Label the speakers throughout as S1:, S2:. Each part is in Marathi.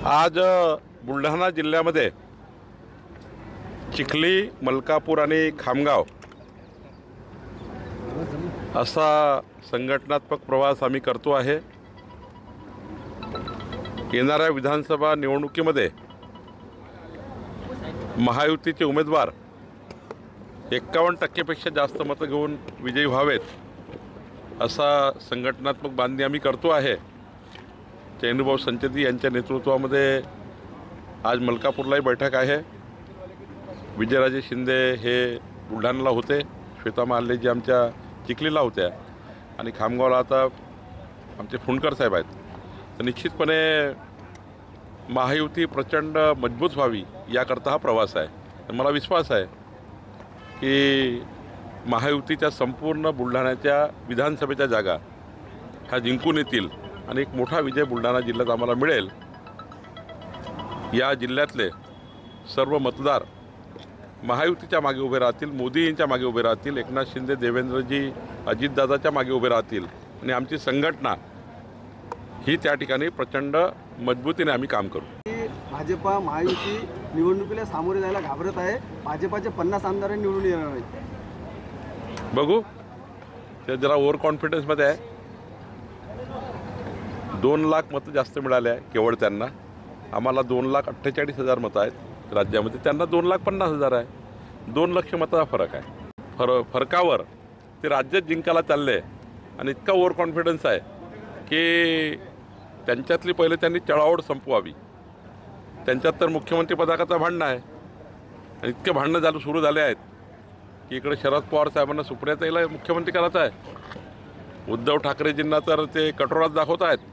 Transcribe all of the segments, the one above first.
S1: आज बुलढाणा जिल्ह्यामध्ये चिखली, मलकापूर आणि खामगाव असा संघटनात्मक प्रवास आम्ही करतो आहे। येणाऱ्या विधानसभा निवडणुकीमध्ये महायुतीचे उमेदवार 51% पेक्षा जास्त मतं घेऊन विजयी व्हावेत असा संघटनात्मक बांधणी आम्ही करतो आहे। चैनूभाऊ संचेती यांच्या नेतृत्वामध्ये आज मलकापूरलाही बैठक आहे। विजयराजे शिंदे हे बुलढाण्याला होते, श्वेता महालेजी आमच्या चिखलीला होत्या आणि खामगावला आता आमचे फुंडकर साहेब आहेत। तर निश्चितपणे महायुती प्रचंड मजबूत व्हावी याकरता हा प्रवास आहे। मला विश्वास आहे की महायुतीच्या संपूर्ण बुलढाण्याच्या विधानसभेच्या जागा ह्या जिंकून येतील आणि एक मोठा विजय बुलढाणा जिल्ह्यात आम्हाला मिळेल। या जिल्ह्यातले सर्व मतदार महायुतीच्या मागे उभे राहतील, मोदींच्या मागे उभे राहतील, एकनाथ शिंदे, देवेंद्रजी, अजितदादाच्या मागे उभे राहतील आणि आमची संघटना ही त्या ठिकाणी प्रचंड मजबूतीने आम्ही काम करू।
S2: भाजपा महायुती निवडणुकीला सामोरे जायला घाबरत आहे। भाजपाचे 50 आमदार निवडून येणार नाहीत।
S1: बघू, ते जरा ओव्हर कॉन्फिडन्समध्ये आहे। 2 लाख मतं जास्त मिळाले आहे केवळ त्यांना। आम्हाला 2,48,000 मतं आहेत राज्यामध्ये, त्यांना 2,50,000 आहे। 2 लक्ष मताचा फरक आहे। फरकावर ते राज्यात जिंकायला चालले आणि इतका ओव्हर कॉन्फिडन्स आहे की त्यांच्यातली पहिले त्यांनी चळाओढ संपवावी। त्यांच्यात तर मुख्यमंत्री पदाचा भांडणं आहे आणि इतके भांडणं सुरू झाले आहेत की इकडे शरद पवार साहेबांना सुप्रियाताईला मुख्यमंत्री करायचं आहे, उद्धव ठाकरेजींना तर ते कटोरात दाखवत आहेत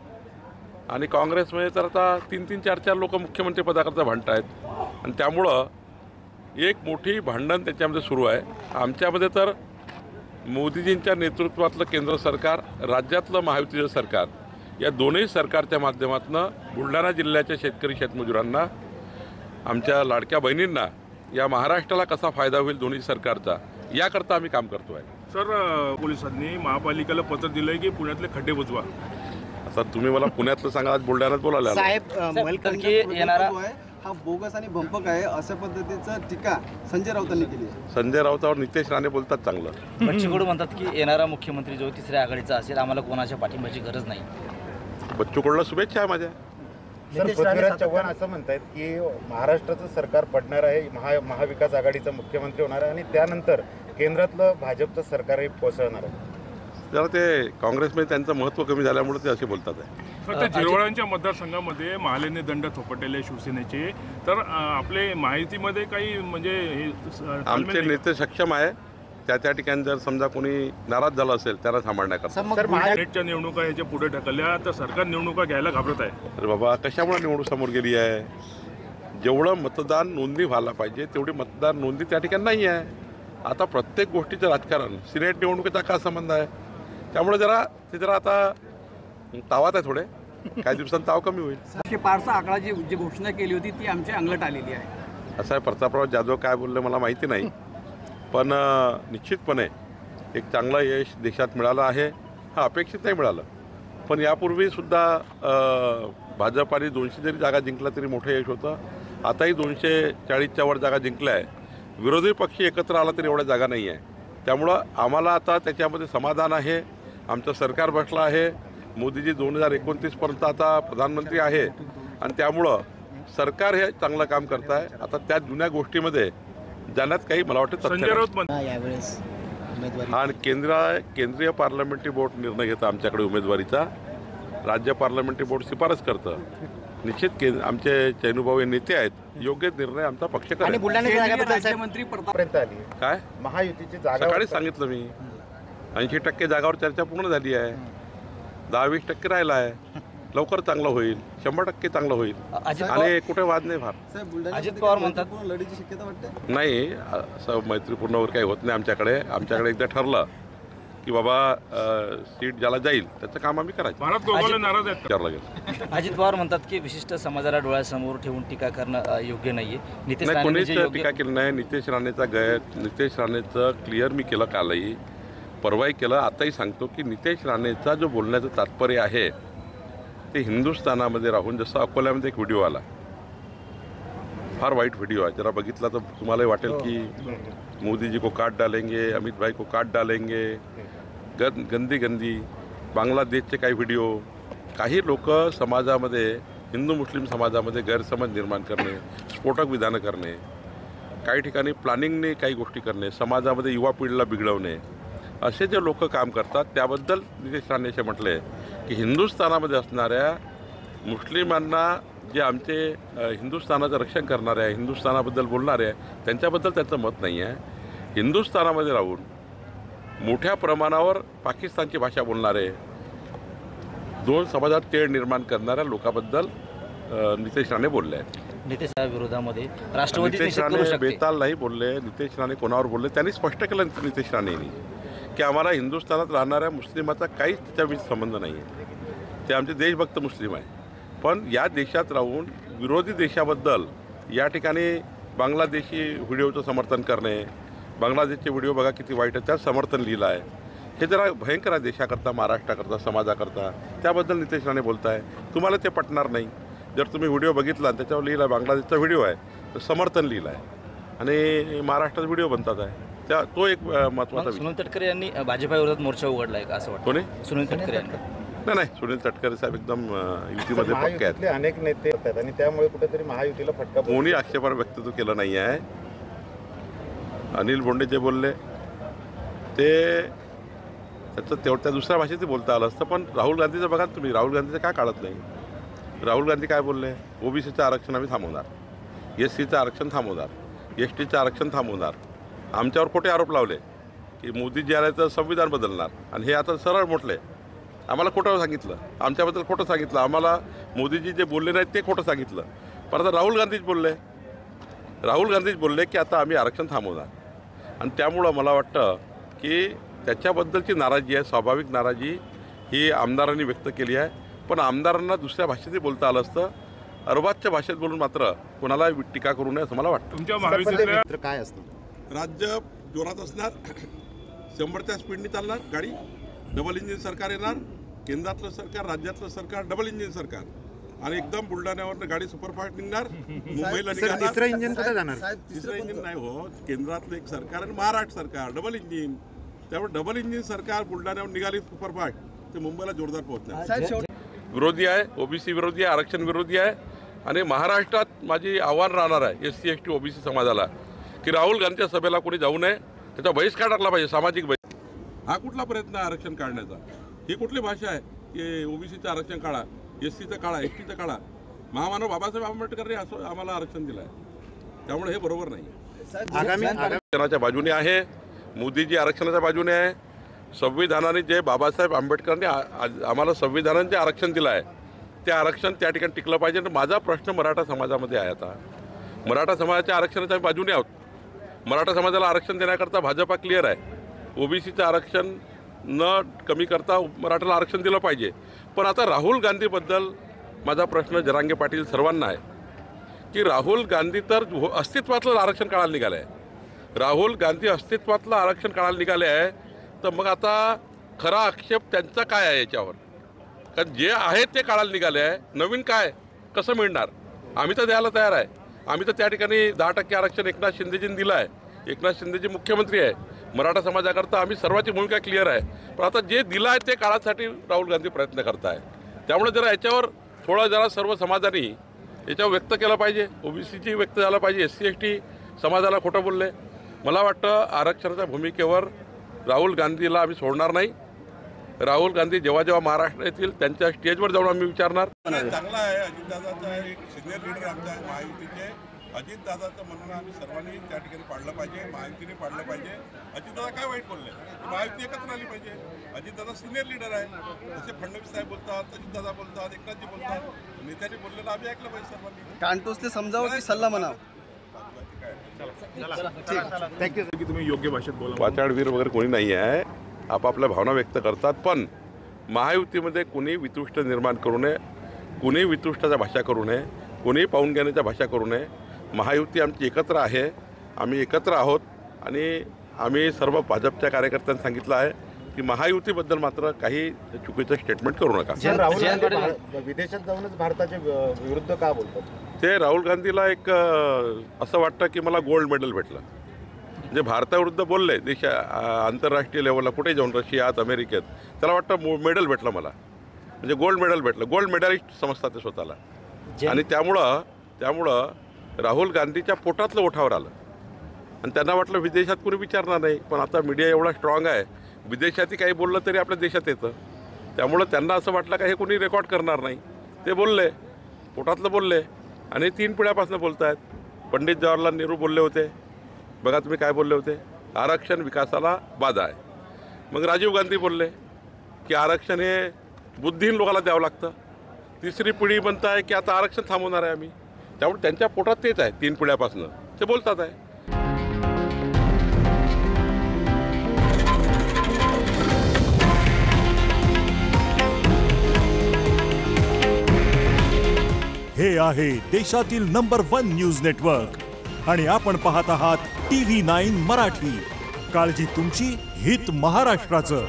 S1: आणि काँग्रेसमध्ये तर आता 3-3, 4-4 लोक मुख्यमंत्री पदाकरता भांडत आहेत आणि त्यामुळं एक मोठी भांडण त्याच्यामध्ये सुरू आहे। आमच्यामध्ये तर मोदीजींच्या नेतृत्वातलं केंद्र सरकार, राज्यातलं महायुतीचं सरकार, या दोन्ही सरकारच्या माध्यमातून बुलढाणा जिल्ह्याच्या शेतकरी शेतमजुरांना, आमच्या लाडक्या बहिणींना, या महाराष्ट्राला कसा फायदा होईल दोन्ही सरकारचा याकरता आम्ही काम करतो आहे।
S3: सर, पोलिसांनी महापालिकेला पत्र दिलंय की पुण्यातले खड्डे बुजवा।
S1: आता तुम्ही मला पुण्यातलं सांगा, आज बुलढाण्यात बोलायला
S2: साहेब मलकापूर येणारा हा बोगस आणि भंपक आहे अशा पद्धतीचं टीका संजय राऊतांनी केली आहे।
S1: संजय राऊतावर नितेश राणे बोलतात चांगलं।
S4: बच्चू कडू म्हणतात की येणारा मुख्यमंत्री जो तिसऱ्या आघाडीचा असेल, आम्हाला कोणाच्या पाठिंबाची गरज नाही।
S1: बच्चू कडूला शुभेच्छा आहे माझ्या।
S5: सर, पृथ्वीराज चव्हाण असं म्हणतात की महाराष्ट्राचं सरकार पडणार आहे, महाविकास आघाडीचा मुख्यमंत्री होणार आहे आणि त्यानंतर केंद्रातलं भाजपचं सरकारही कोसळणार आहे।
S1: जरा ते काँग्रेसमध्ये त्यांचं महत्त्व कमी झाल्यामुळे ते असे बोलतात आहे।
S3: फक्त झिरवळांच्या मतदारसंघामध्ये महालेने दंड थोपटलेले शिवसेनेचे, तर आपले माहितीमध्ये काही म्हणजे
S1: आमचे नेते सक्षम आहे। त्या ठिकाणी जर समजा कोणी नाराज झाला असेल त्याला सांभाळण्याकरता।
S3: नेटच्या निवडणुका ह्याच्या पुढे ढकलल्या तर सरकार निवडणुका घ्यायला घाबरत आहे।
S1: अरे बाबा, कशामुळे निवडणूक समोर गेली आहे? जेवढं मतदान नोंदणी व्हायला पाहिजे तेवढी मतदार नोंदणी त्या ठिकाणी नाही आहे। आता प्रत्येक गोष्टीचं राजकारण, सिनेट निवडणुकीचा काय संबंध आहे? त्यामुळे जरा आता तावात आहे थोडे, काही दिवसांत ताव कमी होईल।
S2: पारसा आकडा जी घोषणा केली होती ती आमच्या अंगलट आलेली आहे।
S1: असं आहे, प्रतापराव जाधव काय बोलले मला माहिती नाही, पण निश्चितपणे एक चांगलं यश देशात मिळालं आहे। हा अपेक्षित नाही मिळालं, पण यापूर्वीसुद्धा भाजपाने 200 जरी जागा जिंकला तरी मोठं यश होतं। आताही 240च्या वर जागा जिंकल्या आहे। विरोधी पक्ष एकत्र आला तरी एवढ्या जागा नाही आहे। त्यामुळं आम्हाला आता त्याच्यामध्ये समाधान आहे। आमचं सरकार बसलं आहे, मोदीजी 2029पर्यंत आता प्रधानमंत्री आहे आणि त्यामुळं सरकार हे चांगलं काम करत आहे। आता त्या जुन्या गोष्टीमध्ये जाण्यात काही मला वाटतं
S3: संजय राऊत
S4: यावेळेस
S1: हा केंद्रीय पार्लमेंटरी बोर्ड निर्णय घेतं आमच्याकडे उमेदवारीचा। राज्य पार्लमेंटरी बोर्ड शिफारस करतं। निश्चित आमचे चैनूभाऊ हे नेते आहेत, योग्य निर्णय आमचा पक्ष करेल।
S2: राज्यमंत्री
S5: पर्यंत आली
S1: काय
S5: महायुतीची जागा
S1: सकाळीच सांगितलं मी, 80% जागावर चर्चा पूर्ण झाली आहे, 10-20% राहिला आहे। लवकर चांगलं होईल, 100% चांगलं होईल आणि कुठे वाद नाही फार।
S4: अजित पवार म्हणतात
S2: लढीची शक्यता वाटते
S1: नाही, असं मैत्रीपूर्णवर काही होत नाही आमच्याकडे एकदा ठरलं की बाबा सीट ज्याला जाईल त्याचं काम आम्ही करायचं।
S3: भारत गोगावले नाराज आहेत
S1: विचार लागेल।
S4: अजित पवार म्हणतात की विशिष्ट समाजाला डोळ्यासमोर ठेवून टीका करणं योग्य नाहीये। नितेश
S1: नाही, कोणीच
S4: राणे
S1: टीका केली नाही। नितेश राणेचं क्लिअर मी केलं, कालही परवाही केलं, आताही सांगतो की नितेश राणेचा जो बोलण्याचं तात्पर्य आहे ते हिंदुस्थानामध्ये राहून, जसं अकोल्यामध्ये एक व्हिडिओ आला, फार वाईट व्हिडिओ आहे, जरा बघितला तर तुम्हालाही वाटेल की मोदी जी को काट डालेंगे, अमित भाई को काट डालेंगे, गंदी गंदी बांगलादेशचे काही व्हिडिओ, काही लोक समाजामध्ये, हिंदू मुस्लिम समाजामध्ये गैरसमज निर्माण करणे, स्फोटक विधानं करणे, काही ठिकाणी प्लॅनिंगने काही गोष्टी करणे, समाजामध्ये युवा पिढीला बिघडवणे, असे जे लोक काम करतात त्याबद्दल नितेश राणे असे म्हटले की हिंदुस्थानामध्ये असणाऱ्या मुस्लिमांना, जे आमचे हिंदुस्थानाचं रक्षण करणारे आहे, हिंदुस्थानाबद्दल बोलणारे आहे, त्यांच्याबद्दल त्यांचं मत नाही आहे. हिंदुस्थानामध्ये राहून मोठ्या प्रमाणावर पाकिस्तानची भाषा बोलणारे, दोन समाजात तेढ निर्माण करणाऱ्या लोकांबद्दल नितेश राणे बोलले आहेत.
S4: नितेश विरोधामध्ये राष्ट्रवादी
S1: नितेश राणे बेताल नाही बोलले. नितेश राणे कोणावर बोलले त्यांनी स्पष्ट केलं नितेश राणेंनी की आम्हाला हिंदुस्थानात राहणाऱ्या मुस्लिमाचा काहीच त्याच्याविषयी संबंध नाही आहे, ते आमचे देशभक्त मुस्लिम आहे. पण या देशात राहून विरोधी देशाबद्दल या ठिकाणी बांगलादेशी व्हिडिओचं समर्थन करणे, बांगलादेशचे व्हिडिओ बघा किती वाईट आहे, त्यात समर्थन लिहिलं आहे, हे जरा भयंकर आहे देशाकरता, महाराष्ट्राकरता, समाजाकरता. त्याबद्दल नितेश राणे बोलत आहे. तुम्हाला ते पटणार नाही. जर तुम्ही व्हिडिओ बघितला आणि त्याच्यावर लिहिला बांगलादेशचा व्हिडिओ आहे, तर समर्थन लिहिलं आहे आणि महाराष्ट्रात व्हिडिओ बनतात आहे, तो एक महत्त्वाचा विषय.
S4: सुनील तटकरे यांनी भाजपाविरोधात मोर्चा उघडला आहे का असं वाटतं?
S1: कोणी?
S4: सुनील तटकरे यांनी.
S1: नाही, सुनील तटकरे साहेब एकदम युतीमध्ये पक्के आहेत.
S5: महायुतीतले अनेक नेते आहेत आणि त्यामुळे कुठेतरी महायुतीला फटका बसतो.
S1: कोणी आक्षेपार्ह वक्तव्य केलं नाही आहे. अनिल बोंडे जे बोलले ते त्याचं त्या दुसऱ्या भाषेत बोलता आलं असतं. पण राहुल गांधीचं बघा तुम्ही, राहुल गांधीचं काय काढत नाही. राहुल गांधी काय बोलले? ओबीसीचं आरक्षण आम्ही थांबवणार, SCचं आरक्षण थांबवणार, STचं आरक्षण थांबवणार. आमच्यावर खोटे आरोप लावले की मोदी जे आले तर संविधान बदलणार, आणि हे आता सरळ म्हटले आम्हाला खोटं सांगितलं, आमच्याबद्दल खोटं सांगितलं, आम्हाला मोदीजी जे बोलले नाहीत ते खोटं सांगितलं. पण आता राहुल गांधीच बोलले की आता आम्ही आरक्षण थांबवणार. आणि त्यामुळं मला वाटतं की त्याच्याबद्दलची नाराजी आहे, स्वाभाविक नाराजी ही आमदारांनी व्यक्त केली आहे. पण आमदारांना दुसऱ्या भाषेतही बोलता आलं असतं. अर्बाजच्या भाषेत बोलून मात्र कोणाला टीका करू नये असं मला वाटतं.
S3: तुमच्या महायुतीतल्या
S5: काय असतं?
S1: राज्य जोरात असणार, 100च्या स्पीडने चालणार गाडी, डबल इंजिन सरकार येणार, केंद्रातलं सरकार, राज्यातलं सरकार, डबल इंजिन सरकार, आणि एकदम बुलढाण्यावरनं गाडी सुपरफास्ट निघणार, मुंबईला निघणार.
S5: तिसरं इंजिन कुठे जाणार?
S1: तिसरं इंजिन नाही हो, केंद्रातलं एक सरकार आणि महाराष्ट्र सरकार, डबल इंजिन. त्यामुळे डबल इंजिन सरकार बुलढाण्यावर निघाली सुपरफास्ट, ते मुंबईला जोरदार पोहोचणार. विरोधी आहे, ओबीसी विरोधी आहे, आरक्षण विरोधी आहे. आणि महाराष्ट्रात माझी आव्हान राहणार आहे SC ST OBC समाजाला की राहुल गांधीच्या सभेला कोणी जाऊ नये, त्याचा बहिष्कार टाकला पाहिजे, सामाजिक बहिष्कार. हा कुठला प्रयत्न आहे आरक्षण काढण्याचा? ही कुठली भाषा आहे की OBCचं आरक्षण काढा, SCचं काढा, STचं काढा? महामानव बाबासाहेब आंबेडकरांनी असं आम्हाला आरक्षण दिलं आहे. त्यामुळे हे बरोबर नाही. आरक्षणाच्या बाजूने आहे, मोदीजी आरक्षणाच्या बाजूने आहे. संविधानाने जे बाबासाहेब आंबेडकरांनी आम्हाला संविधानाने आरक्षण दिलं आहे ते आरक्षण त्या ठिकाणी टिकलं पाहिजे. माझा प्रश्न मराठा समाजामध्ये आहे. आता मराठा समाजाच्या आरक्षणाच्या बाजूने आहोत. मराठा समाजाला आरक्षण देण्याकरता भाजपा क्लिअर आहे. OBCचं आरक्षण न कमी करता मराठाला आरक्षण दिलं पाहिजे. पण आता राहुल गांधीबद्दल माझा प्रश्न जरांगे पाटील सर्वांना आहे की राहुल गांधी तर अस्तित्वातलं आरक्षण काढायला निघालं आहे. राहुल गांधी अस्तित्वातलं आरक्षण काढायला निघाले आहे, तर मग आता खरा आक्षेप त्यांचा काय आहे याच्यावर? कारण जे आहे ते काढायला निघाले आहे, नवीन काय कसं मिळणार? आम्ही तर द्यायला तयार आहे. आम्ही तर त्या ठिकाणी 10% आरक्षण एकनाथ शिंदेजींनी दिलं आहे. एकनाथ शिंदेजी मुख्यमंत्री आहे. मराठा समाजाकरता आम्ही सर्वांची भूमिका क्लिअर आहे. पण आता जे दिलं आहे ते काळासाठी राहुल गांधी प्रयत्न करत आहे. त्यामुळे जरा याच्यावर जरा सर्व समाजाने याच्यावर व्यक्त केलं पाहिजे. OBCची व्यक्त झालं पाहिजे. SC ST समाजाला खोटं बोलले. मला वाटतं आरक्षणाच्या भूमिकेवर राहुल गांधीला आम्ही सोडणार नाही. राहुल गांधी जेव्हा महाराष्ट्र येतील त्यांच्या स्टेजवर जाऊन आम्ही विचारणार.
S6: चांगला आहे. अजितदादाचा एक सिनियर लीडर आमच्या महायुतीचे, अजितदादाचं म्हणणं आम्ही सर्वांनी त्या ठिकाणी पाडलं पाहिजे, महायुतीने पाडलं पाहिजे. अजितदादा काय वाईट बोलले? महायुती एकत्र आली पाहिजे. अजितदादा सिनियर लीडर आहे. जसे फडणवीस साहेब बोलतात, अजितदादा बोलतात, एकनाथजी बोलतात, नेत्यांनी बोललेलं आम्ही ऐकलं पाहिजे सर्वांनी.
S2: कांटोसले समजावं की सल्ला म्हणावं?
S3: की तुम्ही योग्य भाषेत बोला.
S1: वाचाडवीर वगैरे कोणी नाही आहे. आपापल्या भावना व्यक्त करतात. पण महायुतीमध्ये कोणी वितुष्ट निर्माण करू नये, कोणी वितुष्टाच्या भाषा करू नये, कोणी पाहून घेण्याच्या भाषा करू नये. महायुती आमची एकत्र आहे. आम्ही एकत्र आहोत आणि आम्ही सर्व भाजपच्या कार्यकर्त्यांनी सांगितलं आहे की महायुतीबद्दल मात्र काही चुकीचं स्टेटमेंट करू नका.
S5: पण राहुल गांधी विदेशात जाऊनच भारताच्या विरुद्ध का बोलतात?
S1: ते राहुल गांधीला एक असं वाटतं की मला गोल्ड मेडल भेटलं. जे भारताविरुद्ध बोलले आंतरराष्ट्रीय लेवलला कुठे जाऊन रशियात अमेरिकेत त्याला वाटतं मेडल भेटलं मला, म्हणजे गोल्ड मेडल भेटलं. गोल्ड मेडलिस्ट समजतात ते स्वतःला. आणि त्यामुळं राहुल गांधीच्या पोटातलं ओठावर आलं आणि त्यांना वाटलं विदेशात कुणी विचारणार नाही. पण आता मीडिया एवढा स्ट्रॉंग आहे, विदेशातही काही बोललं तरी आपल्या देशात येतं. त्यामुळं त्यांना असं वाटलं का हे कोणी रेकॉर्ड करणार नाही. ते बोलले, पोटातलं बोलले आणि 3 पिढ्यापासून बोलत आहेत. पंडित जवाहरलाल नेहरू बोलले होते, बघा तुम्ही काय बोलले होते, आरक्षण विकासाला बाधा आहे. मग राजीव गांधी बोलले की आरक्षण हे बुद्धिहीन लोकांना द्यावं लागतं. 3री पिढी म्हणत आहे की आता आरक्षण थांबवणार आहे आम्ही. त्यामुळे त्यांच्या पोटात तेच आहे, 3 पिढ्यापासून ते बोलतात आहे.
S7: हे आहे देशातील नंबर 1 न्यूज नेटवर्क आणि आपण पाहत आहात TV9 मराठी. काळजी तुमची, हित महाराष्ट्राचं.